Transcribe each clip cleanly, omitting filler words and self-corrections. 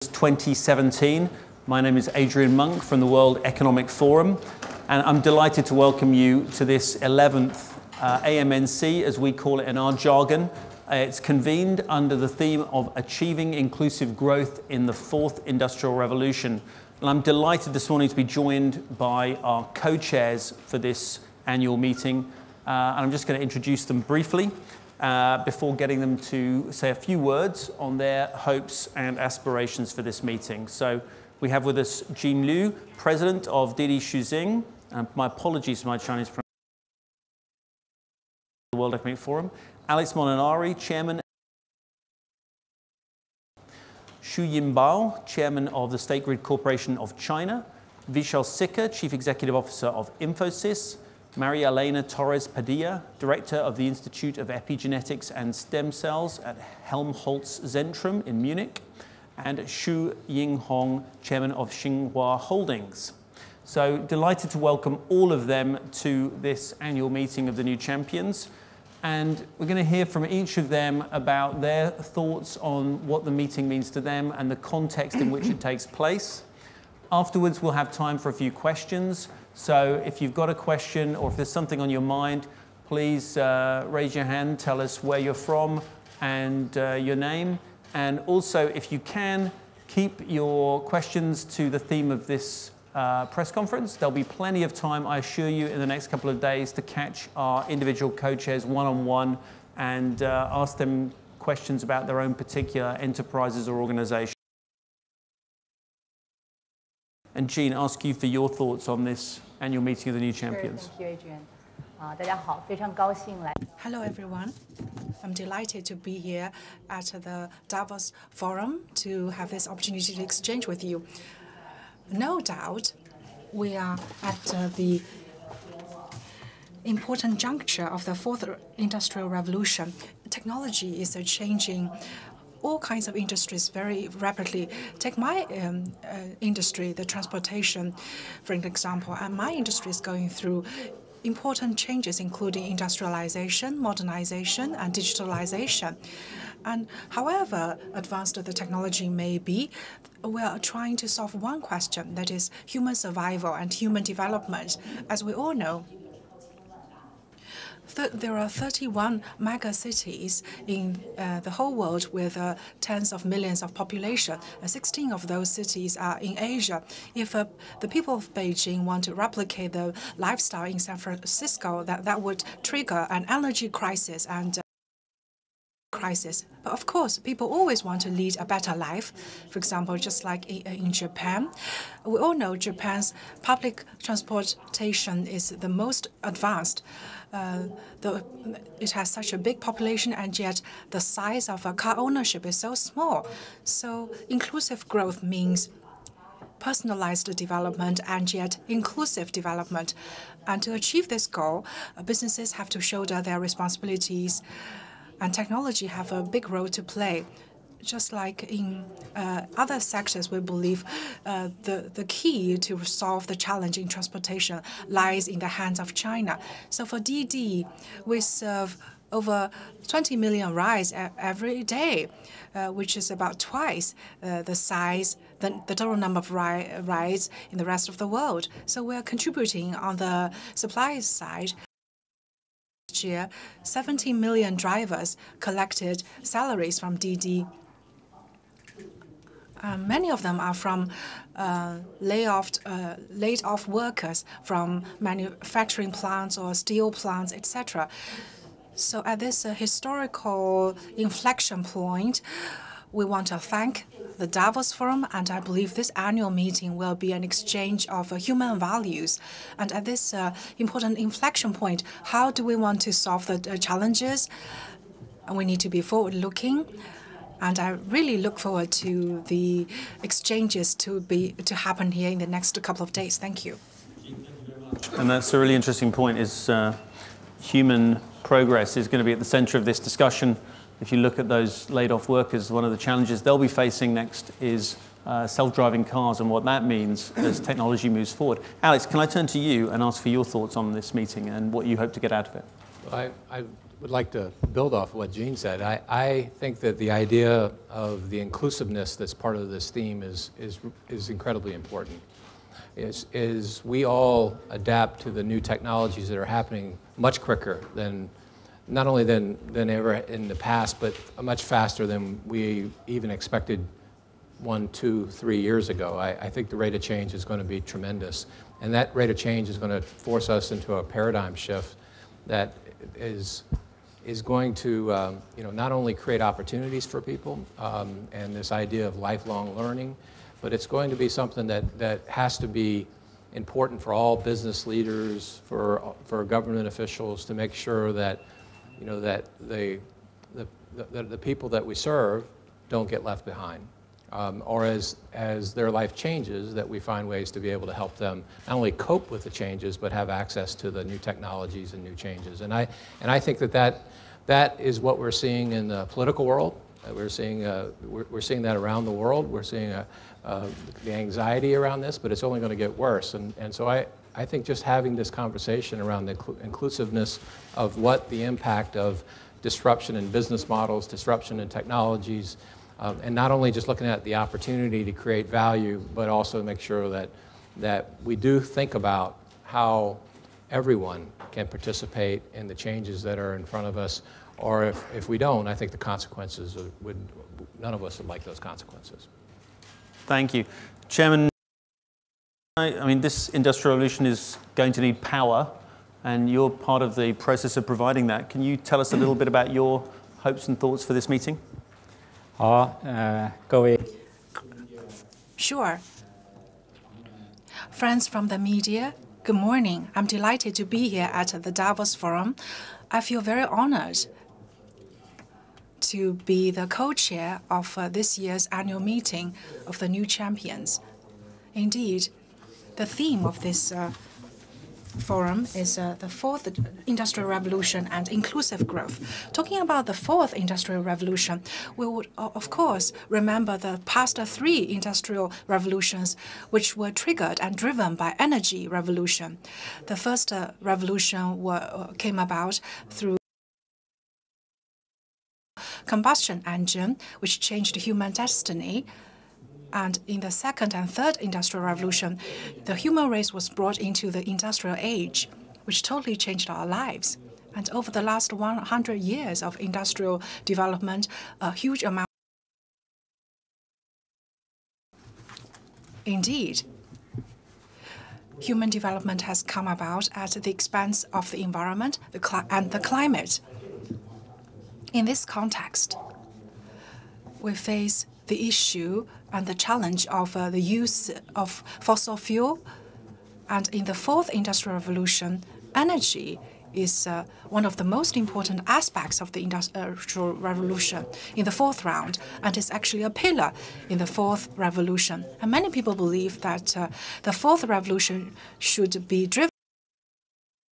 2017. My name is Adrian Monck from the World Economic Forum, and I'm delighted to welcome you to this 11th AMNC, as we call it in our jargon. It's convened under the theme of Achieving Inclusive Growth in the Fourth Industrial Revolution. And I'm delighted this morning to be joined by our co-chairs for this annual meeting. And I'm just going to introduce them briefly before getting them to say a few words on their hopes and aspirations for this meeting. So we have with us Jean Liu, President of Didi Chuxing, and my apologies for my Chinese pronunciation, the World Economic Forum, Alex Molinaroli, Chairman, Yinbiao, Chairman of the State Grid Corporation of China, Vishal Sikka, Chief Executive Officer of Infosys, Maria-Elena Torres-Padilla, Director of the Institute of Epigenetics and Stem Cells at Helmholtz Zentrum in Munich, and Jinghong, Chairman of Tsinghua Holdings. So delighted to welcome all of them to this annual meeting of the new champions. And we're going to hear from each of them about their thoughts on what the meeting means to them and the context in which it takes place. Afterwards, we'll have time for a few questions. So if you've got a question or if there's something on your mind, please raise your hand, tell us where you're from and your name. And also, if you can, keep your questions to the theme of this press conference. There'll be plenty of time, I assure you, in the next couple of days to catch our individual co-chairs one-on-one and ask them questions about their own particular enterprises or organizations. And Jean, ask you for your thoughts on this annual meeting of the new champions. Sure, thank you, Adrian. Hello, everyone. I'm delighted to be here at the Davos Forum to have this opportunity to exchange with you. No doubt, we are at the important juncture of the fourth industrial revolution. Technology is changing all kinds of industries very rapidly. Take my industry, the transportation, for example, and my industry is going through important changes, including industrialization, modernization, and digitalization. And however advanced the technology may be, we are trying to solve one question, that is human survival and human development. As we all know, there are 31 mega cities in the whole world with tens of millions of population. 16 of those cities are in Asia. If the people of Beijing want to replicate the lifestyle in San Francisco, that would trigger an energy crisis and crisis. But of course, people always want to lead a better life. For example, just like in Japan, we all know Japan's public transportation is the most advanced. It has such a big population, and yet the size of car ownership is so small. So inclusive growth means personalized development and yet inclusive development. And to achieve this goal, businesses have to shoulder their responsibilities, and technology have a big role to play. Just like in other sectors, we believe the key to solve the challenge in transportation lies in the hands of China. So for Didi, we serve over 20 million rides every day, which is about twice the size, the total number of rides in the rest of the world. So we are contributing on the supply side. Last year, 17 million drivers collected salaries from Didi. Many of them are from laid-off workers from manufacturing plants or steel plants, etc. So at this historical inflection point, we want to thank the Davos Forum, and I believe this annual meeting will be an exchange of human values. And at this important inflection point, how do we want to solve the challenges? And we need to be forward-looking. And I really look forward to the exchanges to happen here in the next couple of days. Thank you. And that's a really interesting point, is human progress is going to be at the center of this discussion. If you look at those laid-off workers, one of the challenges they'll be facing next is self-driving cars and what that means as technology moves forward. Alex, can I turn to you and ask for your thoughts on this meeting and what you hope to get out of it? would like to build off what Jean said. I think that the idea of the inclusiveness that's part of this theme is incredibly important. Is we all adapt to the new technologies that are happening much quicker than, not only than ever in the past, but much faster than we even expected 1, 2, 3 years ago. I think the rate of change is going to be tremendous. And that rate of change is going to force us into a paradigm shift that is going to not only create opportunities for people and this idea of lifelong learning, but it's going to be something that has to be important for all business leaders, for government officials, to make sure that that the people that we serve don't get left behind. Or as their life changes, that we find ways to be able to help them not only cope with the changes, but have access to the new technologies and new changes. And I think that is what we're seeing in the political world. We're seeing that around the world. We're seeing the anxiety around this, but it's only going to get worse. And so I think just having this conversation around the inclusiveness of what the impact of disruption in business models, disruption in technologies, and not only just looking at the opportunity to create value, but also make sure that we do think about how everyone can participate in the changes that are in front of us. Or if we don't, I think the consequences none of us would like those consequences. Thank you. Chairman, I mean, this industrial revolution is going to need power, and you're part of the process of providing that. Can you tell us a little bit about your hopes and thoughts for this meeting? Sure. Friends from the media, good morning. I'm delighted to be here at the Davos Forum. I feel very honored to be the co-chair of this year's annual meeting of the new champions. Indeed, the theme of this forum is the fourth industrial revolution and inclusive growth. Talking about the fourth industrial revolution, we would, of course, remember the past 3 industrial revolutions, which were triggered and driven by energy revolution. The first revolution came about through combustion engine, which changed human destiny. And in the second and third industrial revolution, the human race was brought into the industrial age, which totally changed our lives. And over the last 100 years of industrial development, a huge amount. Indeed, human development has come about at the expense of the environment and the climate. In this context, we face the issue and the challenge of the use of fossil fuel. And in the fourth industrial revolution, energy is one of the most important aspects of the industrial revolution in the fourth round, and is actually a pillar in the fourth revolution. And many people believe that the fourth revolution should be driven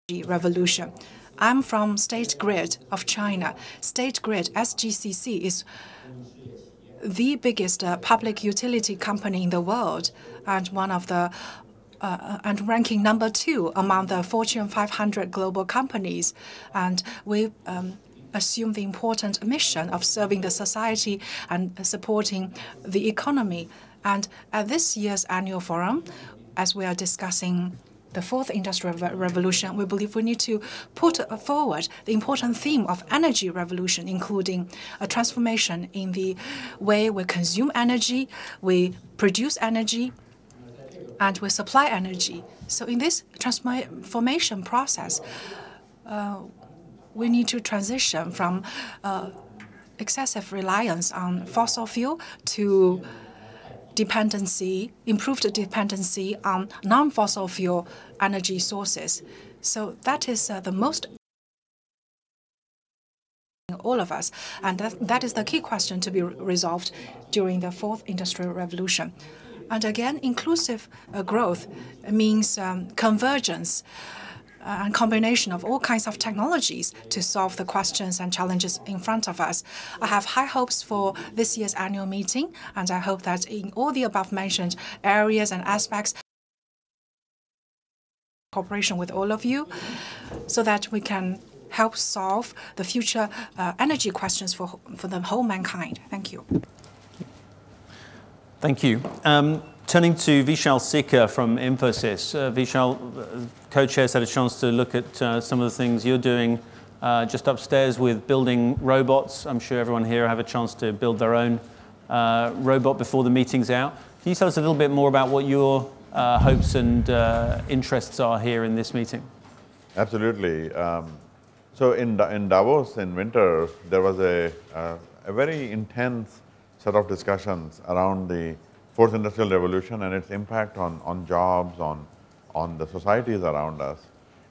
by the revolution. I'm from State Grid of China. State Grid, SGCC, is the biggest public utility company in the world, and one of the and ranking number 2 among the Fortune 500 global companies. And we assume the important mission of serving the society and supporting the economy. And at this year's annual forum, as we are discussing the fourth industrial revolution, we believe we need to put forward the important theme of energy revolution, including a transformation in the way we consume energy, we produce energy, and we supply energy. So in this transformation process, we need to transition from excessive reliance on fossil fuel to improved dependency on non-fossil fuel energy sources. So that is the most all of us, and that is the key question to be resolved during the fourth industrial revolution. And again, inclusive growth means convergence and combination of all kinds of technologies to solve the questions and challenges in front of us. I have high hopes for this year's annual meeting, and I hope that in all the above-mentioned areas and aspects, cooperation with all of you, so that we can help solve the future energy questions for the whole mankind. Thank you. Thank you. Turning to Vishal Sikka from Infosys. Vishal, co-chairs had a chance to look at some of the things you're doing just upstairs with building robots. I'm sure everyone here have a chance to build their own robot before the meeting's out. Can you tell us a little bit more about what your hopes and interests are here in this meeting? Absolutely. So in Davos in winter, there was a very intense set of discussions around the fourth industrial revolution and its impact on jobs, on the societies around us.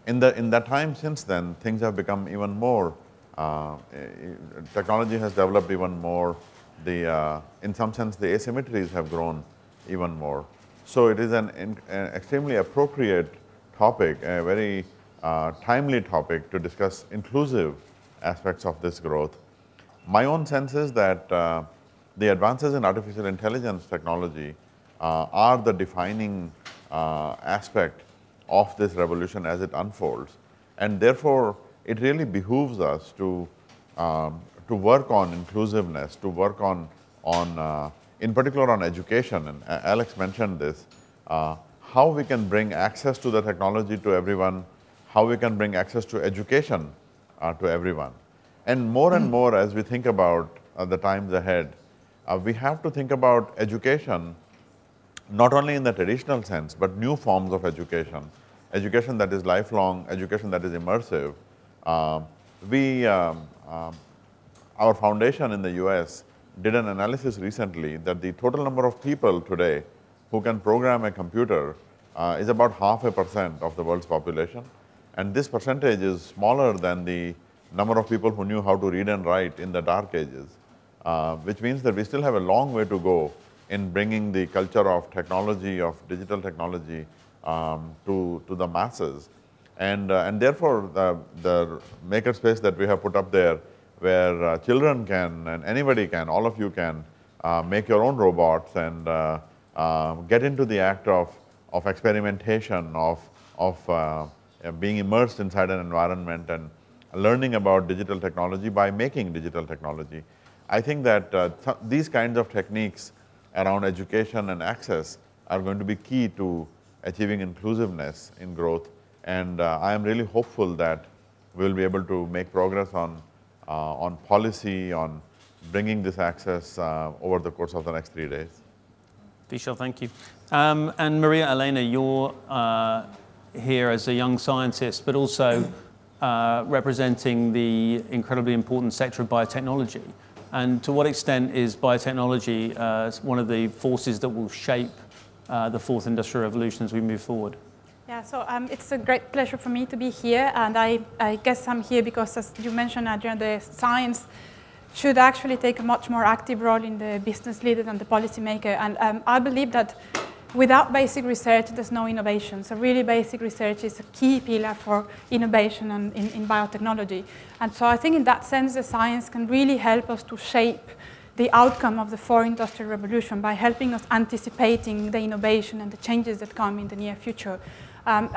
In that time since then, things have become even more, technology has developed even more, in some sense the asymmetries have grown even more. So it is an extremely appropriate topic, a very timely topic to discuss inclusive aspects of this growth. My own sense is that the advances in artificial intelligence technology are the defining aspect of this revolution as it unfolds. And therefore, it really behooves us to work on inclusiveness, to work on in particular on education, and Alex mentioned this, how we can bring access to the technology to everyone, how we can bring access to education to everyone. And more as we think about the times ahead, we have to think about education not only in the traditional sense, but new forms of education, education that is lifelong, education that is immersive. Our foundation in the US did an analysis recently that the total number of people today who can program a computer is about 0.5% of the world's population. And this percentage is smaller than the number of people who knew how to read and write in the Dark Ages, which means that we still have a long way to go in bringing the culture of technology, of digital technology to the masses. And therefore, the makerspace that we have put up there, where children can, and anybody can, all of you can, make your own robots and get into the act of experimentation, of being immersed inside an environment and learning about digital technology by making digital technology. I think that these kinds of techniques around education and access are going to be key to achieving inclusiveness in growth. And I am really hopeful that we'll be able to make progress on policy, on bringing this access over the course of the next 3 days. Vishal, thank you. And Maria-Elena, you're here as a young scientist, but also representing the incredibly important sector of biotechnology. And to what extent is biotechnology one of the forces that will shape the fourth industrial revolution as we move forward? Yeah, so it's a great pleasure for me to be here, and I guess I'm here because, as you mentioned, Adrian, the science should actually take a much more active role in the business leader and the policymaker. And I believe that without basic research, there's no innovation. So really basic research is a key pillar for innovation in biotechnology. And so I think in that sense, the science can really help us to shape the outcome of the fourth industrial revolution by helping us anticipating the innovation and the changes that come in the near future. In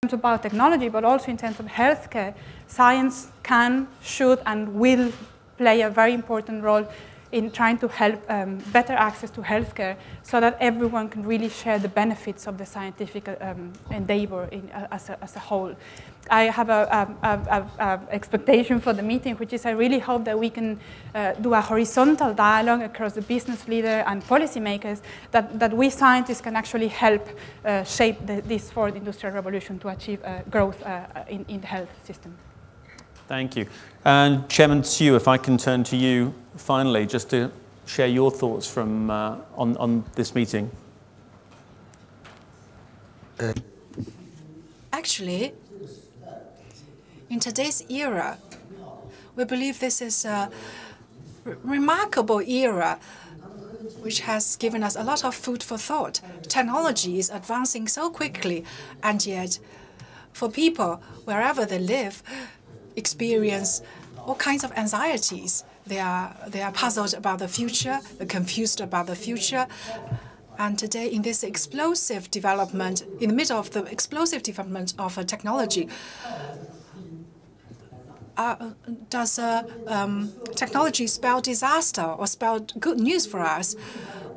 terms of biotechnology, but also in terms of healthcare, science can, should, and will play a very important role in trying to help better access to healthcare so that everyone can really share the benefits of the scientific endeavor as a whole. I have an expectation for the meeting, which is I really hope that we can do a horizontal dialogue across the business leader and policymakers, that we scientists can actually help shape this fourth industrial revolution to achieve growth in the health system. Thank you. And Chairman Xu, if I can turn to you finally, just to share your thoughts from on this meeting. Actually, in today's era, we believe this is a remarkable era which has given us a lot of food for thought. Technology is advancing so quickly, and yet for people, wherever they live, experience all kinds of anxieties. They are puzzled about the future, they're confused about the future. And today, in this explosive development, in the middle of the explosive development of technology, does technology spell disaster or spell good news for us?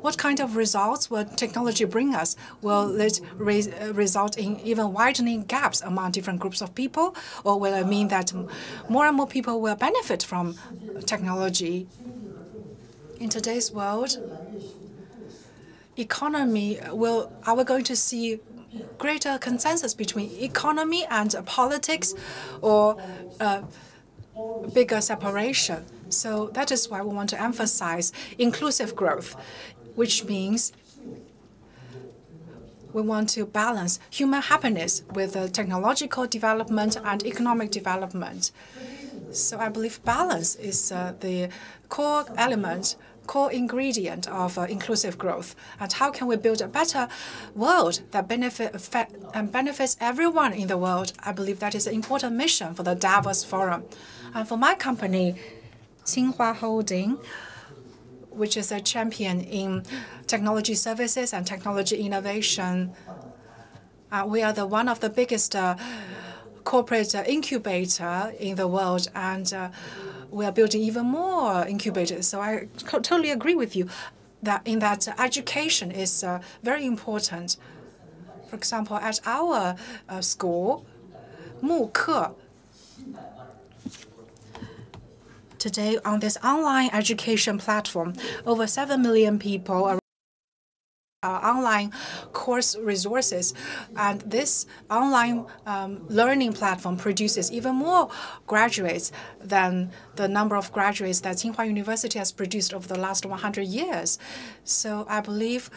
What kind of results will technology bring us? Will it result in even widening gaps among different groups of people? Or will it mean that more and more people will benefit from technology? In today's world, are we going to see greater consensus between economy and politics, or bigger separation? So that is why we want to emphasize inclusive growth, which means we want to balance human happiness with technological development and economic development. So I believe balance is the core element, core ingredient of inclusive growth. And how can we build a better world that benefits everyone in the world? I believe that is an important mission for the Davos Forum. And for my company, Tsinghua Holding, which is a champion in technology services and technology innovation. We are one of the biggest corporate incubator in the world, and we are building even more incubators. So I totally agree with you that education is very important. For example, at our school, Monck, today, on this online education platform, over 7 million people are online course resources. And this online learning platform produces even more graduates than the number of graduates that Tsinghua University has produced over the last 100 years. So I believe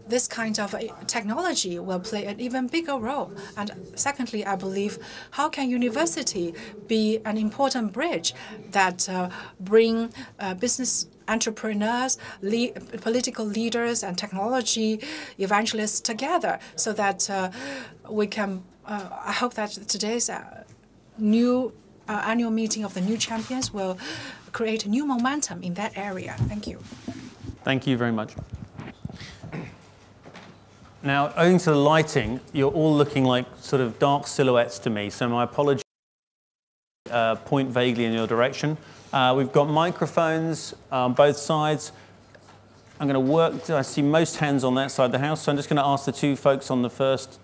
this kind of technology will play an even bigger role. And secondly, I believe, how can university be an important bridge that bring business entrepreneurs, political leaders, and technology evangelists together, so that we can, I hope that today's new annual meeting of the new champions will create new momentum in that area. Thank you. Thank you very much. Now, owing to the lighting, you're all looking like sort of dark silhouettes to me, so my apologies. Point vaguely in your direction. We've got microphones on both sides. I'm going to work. I see most hands on that side of the house, so I'm just going to ask the two folks on the first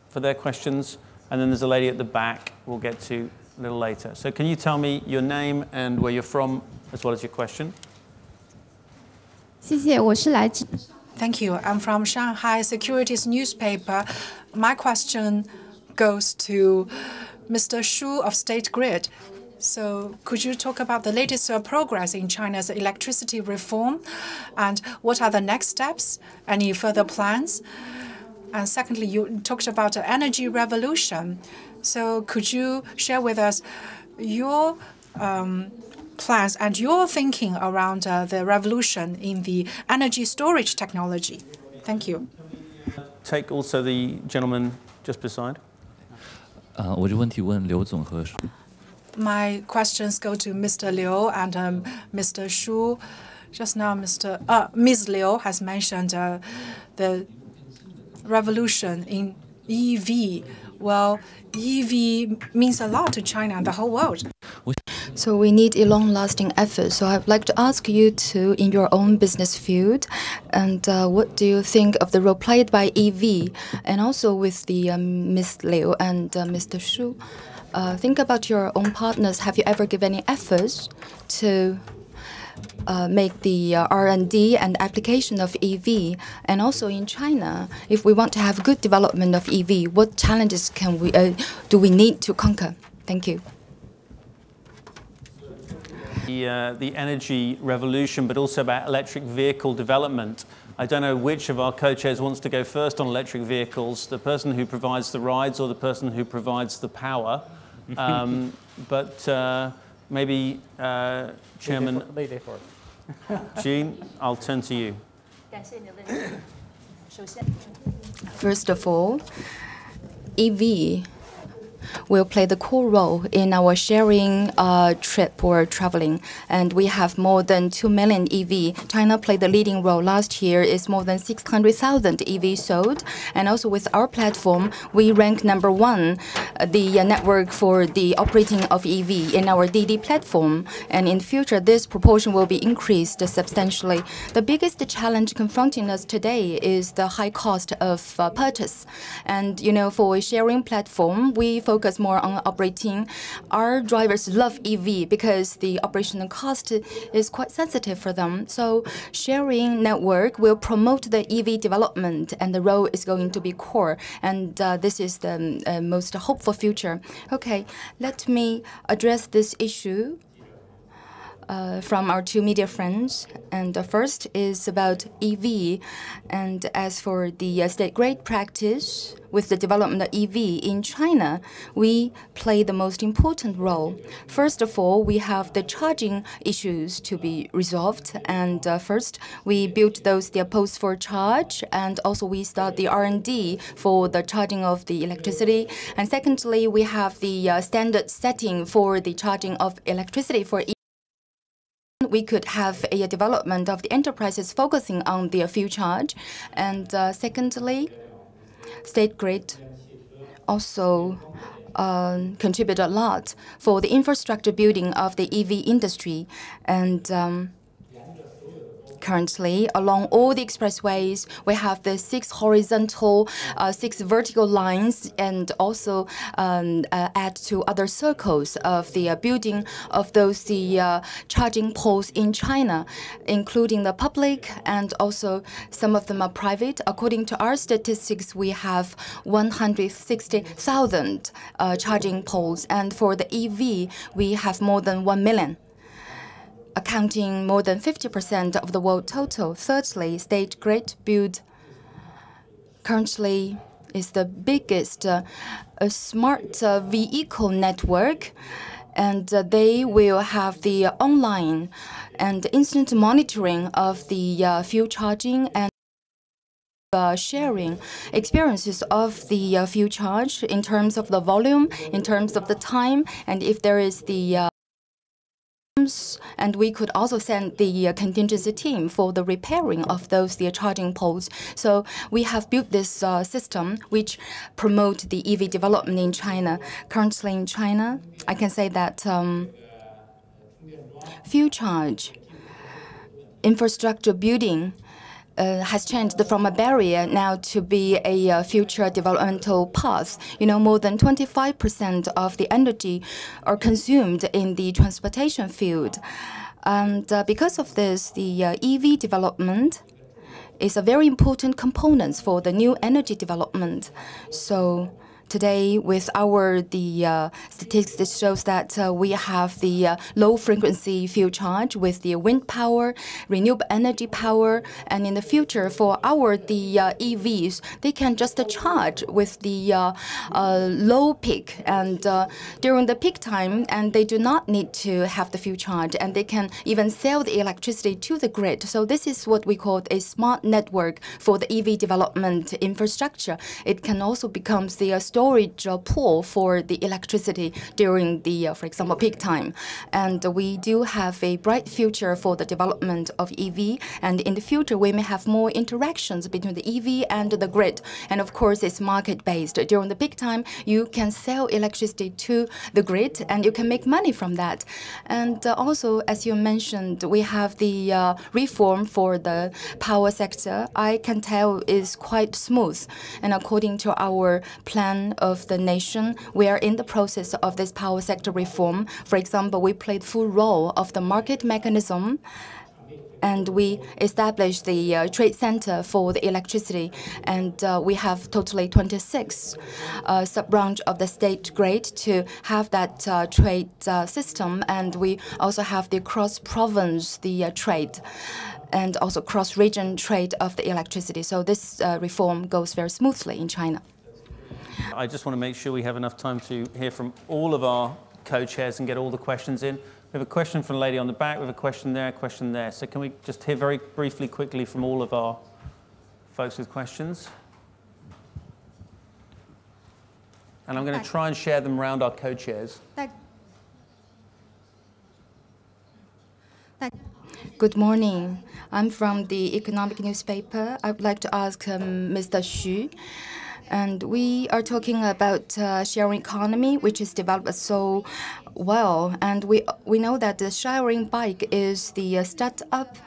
for their questions, and then there's a lady at the back we'll get to a little later. So can you tell me your name and where you're from, as well as your question? 谢谢，我是来自 Thank you. I'm from Shanghai Securities Newspaper. My question goes to Mr. Shu of State Grid. So could you talk about the latest progress in China's electricity reform, and what are the next steps? Any further plans? And secondly, you talked about the energy revolution. So could you share with us your plans and your thinking around the revolution in the energy storage technology? Thank you. Take also the gentleman just beside. 我这问题问刘总和 My questions go to Mr. Liu and Mr. Shu. Just now, Ms. Liu has mentioned the revolution in EV. Well, EV means a lot to China and the whole world. So we need a long-lasting effort. So I'd like to ask you to, in your own business field, and what do you think of the role played by EV, and also with the Ms. Liu and Mr. Shu? Think about your own partners. Have you ever given any efforts to make the R&D and application of EV? And also in China, if we want to have good development of EV, what challenges do we need to conquer? Thank you. The energy revolution, but also about electric vehicle development. I don't know which of our co-chairs wants to go first on electric vehicles, the person who provides the rides or the person who provides the power. But maybe Chairman Jean, I'll turn to you. First of all, EV will play the core role in our sharing trip or traveling. And we have more than 2 million EV. China played the leading role. Last year is more than 600,000 EV sold. And also with our platform, we rank #1, the network for the operating of EV in our Didi platform. And in the future, this proportion will be increased substantially. The biggest challenge confronting us today is the high cost of purchase. And, for a sharing platform, we focus more on operating. Our drivers love EV because the operational cost is quite sensitive for them. So sharing network will promote the EV development, and the role is going to be core. And this is the most hopeful future. Okay, let me address this issue from our two media friends. And the first is about EV. And as for the state-grade practice with the development of EV in China, we play the most important role. First of all, we have the charging issues to be resolved. And first, we built those posts for charge, and also we start the R&D for the charging of the electricity. And secondly, we have the standard setting for the charging of electricity for EV. We could have a development of the enterprises focusing on the fuel charge. And secondly, state grid also contribute a lot for the infrastructure building of the EV industry. And currently, along all the expressways, we have the 6 horizontal, 6 vertical lines, and also add to other circles of the building of those charging poles in China, including the public, and also some of them are private. According to our statistics, we have 160,000 charging poles, and for the EV, we have more than 1 million. Accounting more than 50% of the world total. Thirdly, state grid build currently is the biggest smart vehicle network, and they will have the online and instant monitoring of the fuel charging and sharing experiences of the fuel charge in terms of the volume, in terms of the time, and if there is the and we could also send the contingency team for the repairing of those charging poles. So we have built this system which promote the EV development in China. Currently in China, I can say that fuel charge infrastructure building has changed from a barrier now to be a future developmental path. More than 25% of the energy are consumed in the transportation field. And because of this, the EV development is a very important component for the new energy development. So today, with our statistics, this shows that we have the low-frequency fuel charge with the wind power, renewable energy power, and in the future, for our EVs, they can just charge with the low peak and during the peak time, and they do not need to have the fuel charge, and they can even sell the electricity to the grid. So this is what we call a smart network for the EV development infrastructure. It can also become the storage pool for the electricity during the, for example, peak time. And we do have a bright future for the development of EV. And in the future, we may have more interactions between the EV and the grid. And of course, it's market-based. During the peak time, you can sell electricity to the grid, and you can make money from that. And also, as you mentioned, we have the reform for the power sector. I can tell is quite smooth. And according to our plan of the nation, we are in the process of this power sector reform. For example, we played full role of the market mechanism, and we established the trade center for the electricity. And we have totally 26 sub-branch of the state grid to have that trade system. And we also have the cross-province, the trade, and also cross-region trade of the electricity. So this reform goes very smoothly in China. I just want to make sure we have enough time to hear from all of our co-chairs and get all the questions in. We have a question from the lady on the back, we have a question there, a question there. So can we just hear very briefly, quickly from all of our folks with questions? And I'm going to try and share them around our co-chairs. Good morning. I'm from the economic newspaper. I would like to ask Mr. Xu. And we are talking about sharing economy, which is developed so well. And we know that the sharing bike is the startup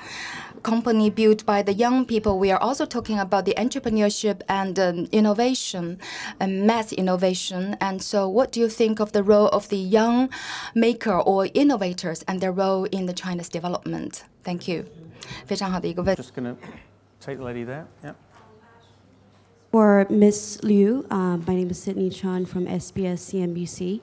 company built by the young people. We are also talking about the entrepreneurship and innovation and mass innovation. And so what do you think of the role of the young maker or innovators and their role in the China's development? Thank you. 非常好的一个问题。 Just going to take the lady there. Yeah. For Ms. Liu, my name is Sydney Chan from SBS CNBC.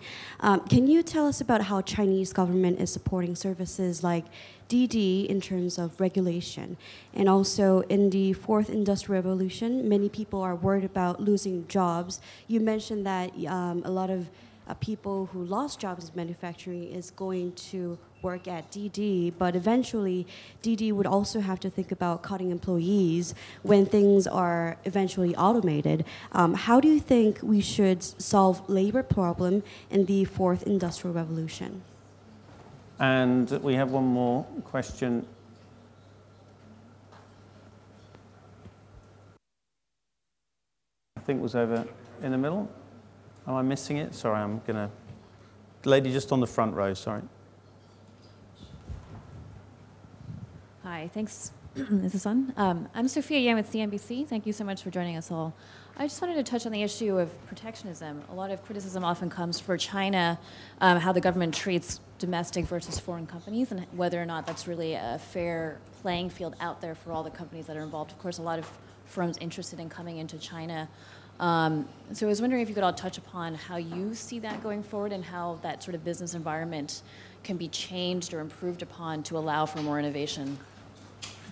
Can you tell us about how Chinese government is supporting services like Didi in terms of regulation? And also in the fourth industrial revolution, many people are worried about losing jobs. You mentioned that a lot of people who lost jobs in manufacturing is going to work at Didi, but eventually Didi would also have to think about cutting employees when things are eventually automated. How do you think we should solve labor problem in the fourth industrial revolution? And we have one more question. I think was over in the middle. Am I missing it? Sorry, I'm going to... The lady just on the front row, sorry. Hi, thanks. Is this on? I'm Sophia Yan with CNBC. Thank you so much for joining us all. I just wanted to touch on the issue of protectionism. A lot of criticism often comes for China, how the government treats domestic versus foreign companies and whether or not that's really a fair playing field out there for all the companies that are involved. Of course, a lot of firms interested in coming into China. So I was wondering if you could all touch upon how you see that going forward and how that sort of business environment can be changed or improved upon to allow for more innovation.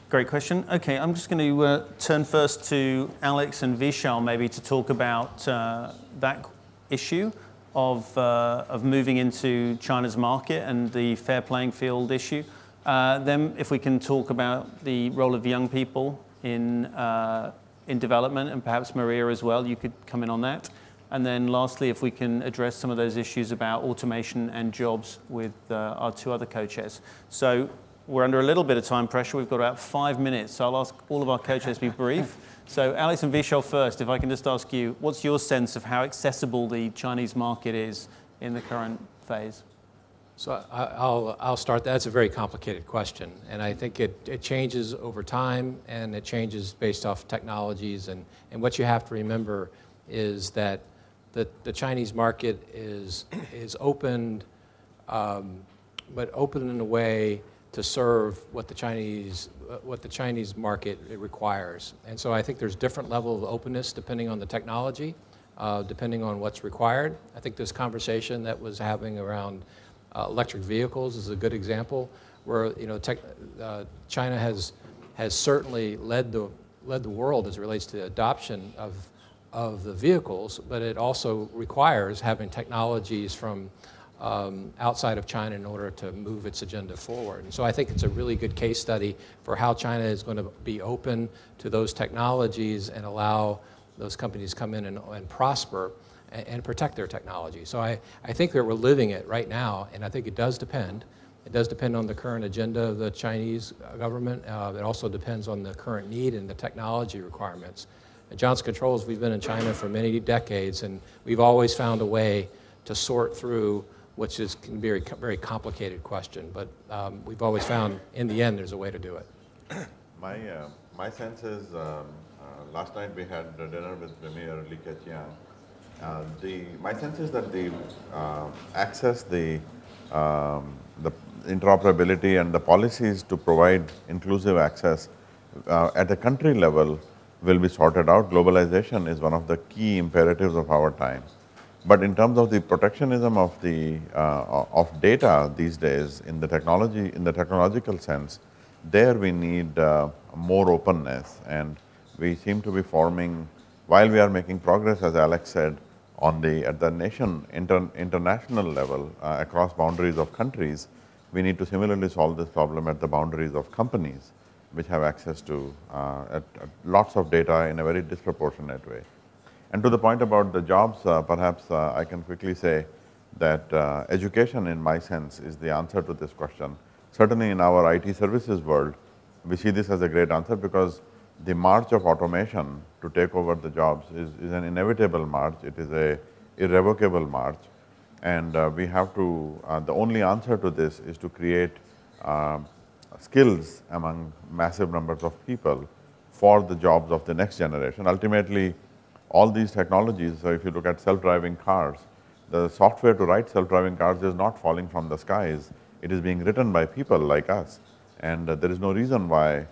Great question. Okay, I'm just going to turn first to Alex and Vishal maybe to talk about that issue of moving into China's market and the fair playing field issue. Then if we can talk about the role of young people in development, and perhaps Maria as well, you could come in on that. And then lastly, if we can address some of those issues about automation and jobs with our two other co-chairs. So we're under a little bit of time pressure. We've got about 5 minutes, so I'll ask all of our co-chairs to be brief. So Alex and Vishal first, if I can just ask you, what's your sense of how accessible the Chinese market is in the current phase? So I'll start. That's a very complicated question, and I think it changes over time, and it changes based off technologies. And what you have to remember is that the Chinese market is opened, but open in a way to serve what the Chinese market requires. And so I think there's different level of openness depending on the technology, depending on what's required. I think this conversation that was having around electric vehicles is a good example where China has certainly led the world as it relates to the adoption of the vehicles, but it also requires having technologies from outside of China in order to move its agenda forward. And so I think it's a really good case study for how China is going to be open to those technologies and allow those companies to come in and prosper and protect their technology. So I think that we're living it right now, and I think it does depend. It does depend on the current agenda of the Chinese government. It also depends on the current need and the technology requirements. At Johnson Controls, we've been in China for many decades, and we've always found a way to sort through which can be a very complicated question, but we've always found, in the end, there's a way to do it. My sense is, last night we had dinner with Premier Li Keqiang. My sense is that the access, the interoperability and the policies to provide inclusive access at a country level will be sorted out. Globalization is one of the key imperatives of our time. But in terms of the protectionism of of data these days in the technological sense, there we need more openness, and we seem to be forming, while we are making progress, as Alex said, at the international level across boundaries of countries, we need to similarly solve this problem at the boundaries of companies, which have access to lots of data in a very disproportionate way. And to the point about the jobs, perhaps I can quickly say that education, in my sense, is the answer to this question. Certainly in our IT services world, we see this as a great answer because the march of automation to take over the jobs is an inevitable march. It is a irrevocable march. And we have to, the only answer to this is to create skills among massive numbers of people for the jobs of the next generation. Ultimately, all these technologies, so if you look at self-driving cars, the software to write self-driving cars is not falling from the skies. It is being written by people like us. And there is no reason why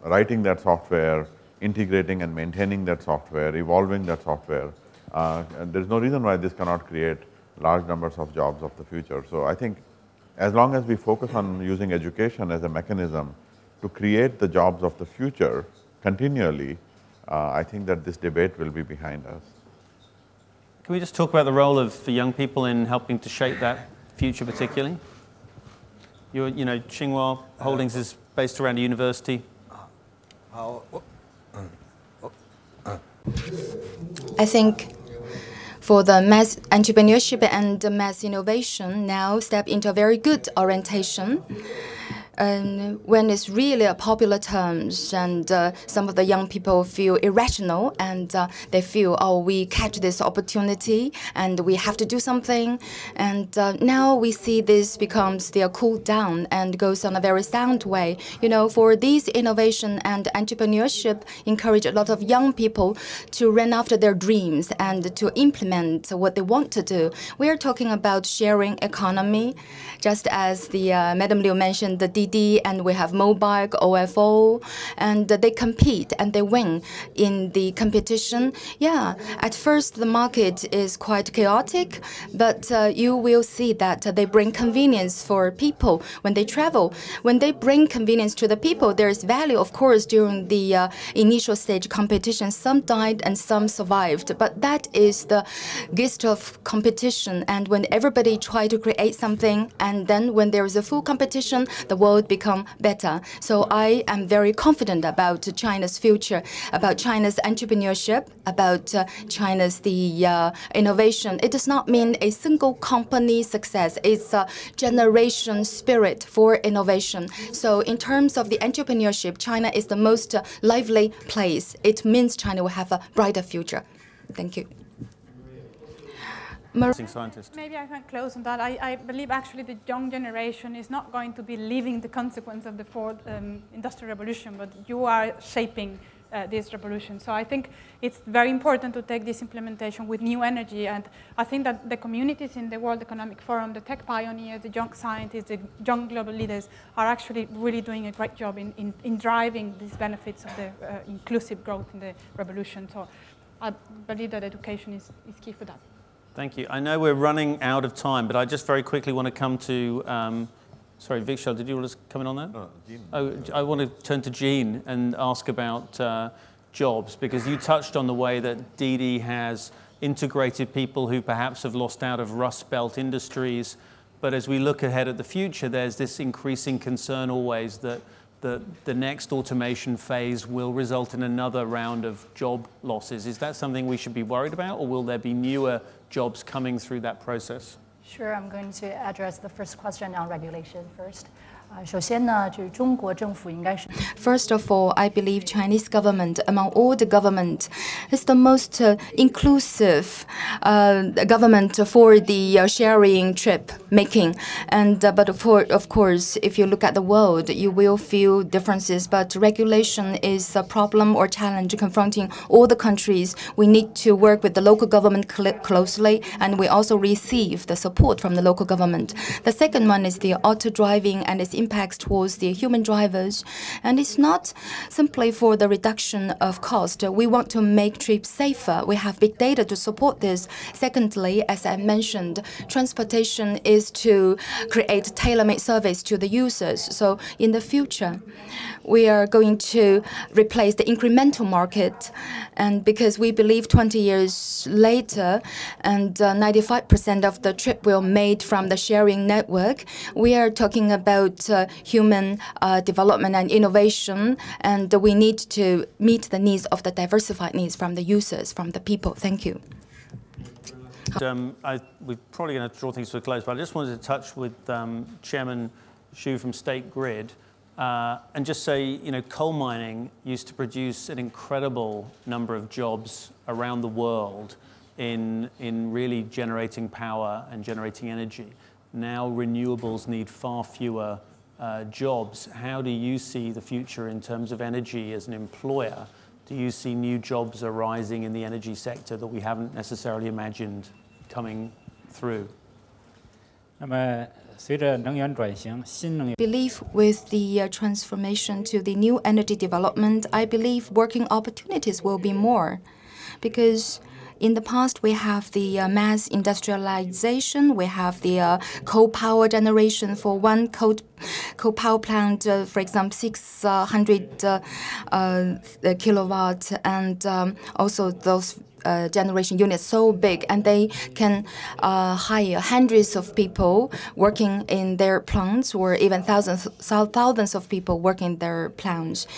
writing that software, integrating and maintaining that software, evolving that software, and there is no reason why this cannot create large numbers of jobs of the future. So I think as long as we focus on using education as a mechanism to create the jobs of the future continually, I think that this debate will be behind us. Can we just talk about the role of the young people in helping to shape that future particularly? You know, Tsinghua Holdings is based around a university. I think for the mass entrepreneurship and mass innovation now step into a very good orientation. And when it's really a popular terms and some of the young people feel irrational and they feel, oh, we catch this opportunity and we have to do something. And now we see this becomes their cool down and goes on a very sound way. You know, for these innovation and entrepreneurship encourage a lot of young people to run after their dreams and to implement what they want to do. We are talking about sharing economy, just as the Madam Liu mentioned, the Didi, and we have Mobile, OFO, and they compete and they win in the competition. Yeah, at first the market is quite chaotic, but you will see that they bring convenience for people when they travel. When they bring convenience to the people, there is value, of course, during the initial stage competition. Some died and some survived, but that is the gift of competition. And when everybody try to create something, and then when there is a full competition, the world become better. So I am very confident about China's future, about China's entrepreneurship, about China's innovation. It does not mean a single company success. It's a generation spirit for innovation. So in terms of the entrepreneurship, China is the most lively place. It means China will have a brighter future. Thank you. Scientist. Maybe I can close on that. I believe actually the young generation is not going to be living the consequence of the fourth industrial revolution, but you are shaping this revolution. So I think it's very important to take this implementation with new energy. And I think that the communities in the World Economic Forum, the tech pioneers, the young scientists, the young global leaders are actually really doing a great job in driving these benefits of the inclusive growth in the revolution. So I believe that education is key for that. Thank you. I know we're running out of time, but I just very quickly want to come to, sorry, Vishal, did you want to come in on that? No, Jean. Oh, I want to turn to Jean and ask about jobs, because you touched on the way that Didi has integrated people who perhaps have lost out of Rust Belt industries. But as we look ahead at the future, there's this increasing concern always that the next automation phase will result in another round of job losses. Is that something we should be worried about, or will there be newer jobs coming through that process? Sure, I'm going to address the first question on regulation first. First of all, I believe Chinese government, among all the government, is the most inclusive government for the sharing trip making. And but of course, if you look at the world, you will feel differences. But regulation is a problem or challenge confronting all the countries. We need to work with the local government closely, and we also receive the support from the local government. The second one is the auto driving and its impacts towards the human drivers. And it's not simply for the reduction of cost. We want to make trips safer. We have big data to support this. Secondly, as I mentioned, transportation is to create tailor-made service to the users. So in the future, we are going to replace the incremental market. And because we believe 20 years later, and 95% of the trip will made from the sharing network, we are talking about human development and innovation, and we need to meet the needs of the diversified needs from the users, from the people. Thank you. We're probably going to draw things to a close, but I just wanted to touch with Chairman Xu from State Grid and just say, you know, coal mining used to produce an incredible number of jobs around the world in really generating power and generating energy. Now renewables need far fewer jobs. How do you see the future in terms of energy as an employer? Do you see new jobs arising in the energy sector that we haven't necessarily imagined coming through? Believe with the transformation to the new energy development, I believe working opportunities will be more, because in the past, we have the mass industrialization. We have the coal power generation for one coal power plant, for example, 600 kilowatt, and also those generation units so big, and they can hire hundreds of people working in their plants, or even thousands of people working in their plants.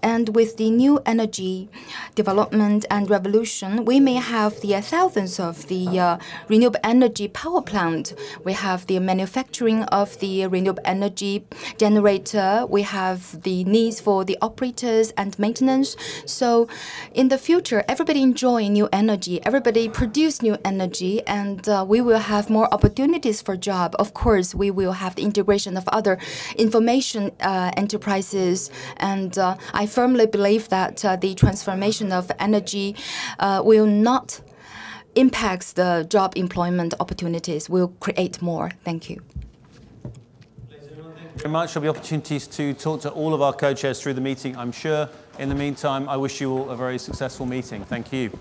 And with the new energy development and revolution, we may have the thousands of the renewable energy power plant. We have the manufacturing of the renewable energy generator. We have the needs for the operators and maintenance. So in the future, everybody enjoy new energy, everybody produce new energy, and we will have more opportunities for job. Of course, we will have the integration of other information enterprises, and I firmly believe that the transformation of energy will not impact the job employment opportunities, will create more. Thank you. Very much. There'll be opportunities to talk to all of our co-chairs through the meeting, I'm sure. In the meantime, I wish you all a very successful meeting. Thank you.